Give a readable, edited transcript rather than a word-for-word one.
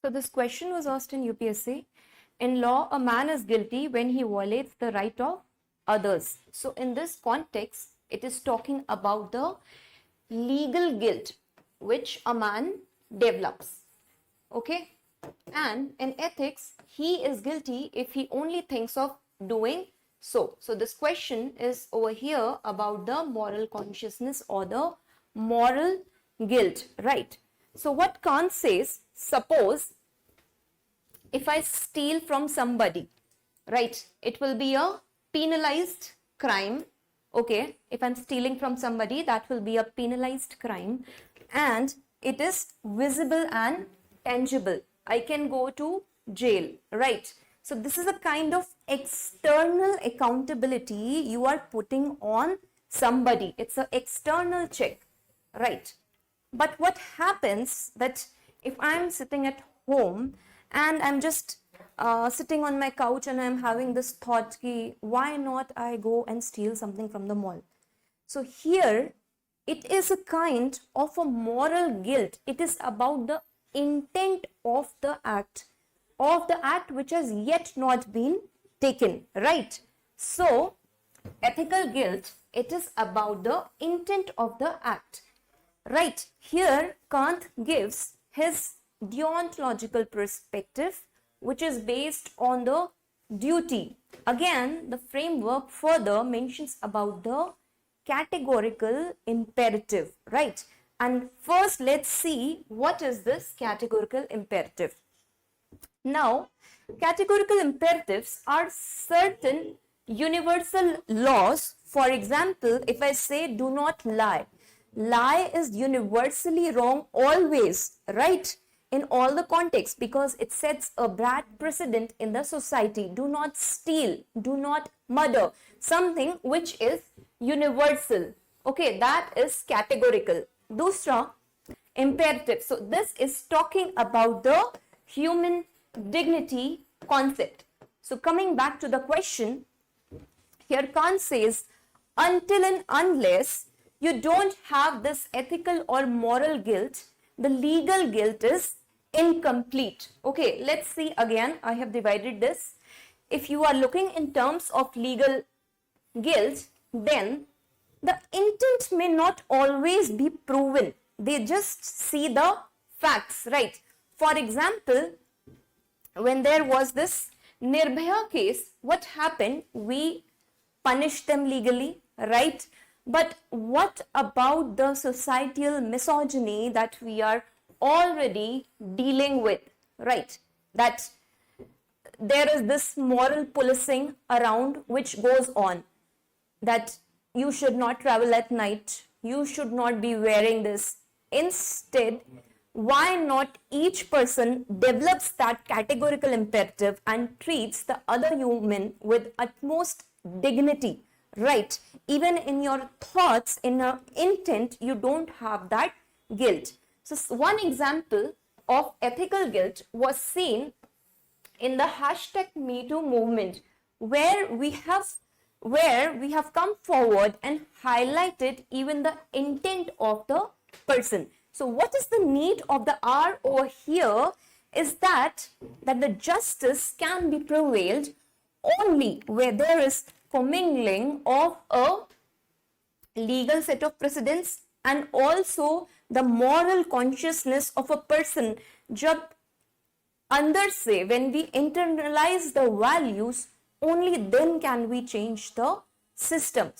So this question was asked in UPSC. In law, a man is guilty when he violates the right of others. So in this context, it is talking about the legal guilt which a man develops. Okay? And in ethics, he is guilty if he only thinks of doing so. So this question is over here about the moral consciousness or the moral guilt, right? So what Kant says, suppose if I steal from somebody, right, it will be a penalized crime. Okay, if I'm stealing from somebody, that will be a penalized crime and it is visible and tangible. I can go to jail, right? So this is a kind of external accountability you are putting on somebody. It's an external check, right? But what happens that if I'm sitting at home and I'm just sitting on my couch and I'm having this thought, ki, why not I go and steal something from the mall? So here it is a kind of a moral guilt. It is about the intent of the act which has yet not been taken, right? So ethical guilt, it is about the intent of the act, right? Here Kant gives his deontological perspective, which is based on the duty. Again, the framework further mentions about the categorical imperative, right? And first, let's see what is this categorical imperative. Now, categorical imperatives are certain universal laws. For example, if I say do not lie, lie is universally wrong always, right? In all the contexts, because it sets a bad precedent in the society. Do not steal, do not murder, something which is universal. Okay, that is categorical. Dusra, imperative. So this is talking about the human dignity concept. So coming back to the question, here Kant says, until and unless you don't have this ethical or moral guilt, the legal guilt is incomplete. Okay, let's see again. I have divided this. If you are looking in terms of legal guilt, then the intent may not always be proven. They just see the facts, right? For example, when there was this Nirbhaya case, what happened? We punished them legally, right? But what about the societal misogyny that we are already dealing with, right? That there is this moral policing around which goes on, that you should not travel at night, you should not be wearing this. Instead, why not each person develops that categorical imperative and treats the other human with utmost dignity, right? Even in your thoughts, in your intent, you don't have that guilt. So one example of ethical guilt was seen in the hashtag #MeToo movement, where we have come forward and highlighted even the intent of the person. So what is the need of the hour over here is that the justice can be prevailed only where there is commingling of a legal set of precedents and also the moral consciousness of a person. जब अंदर से, when we internalize the values, only then can we change the system.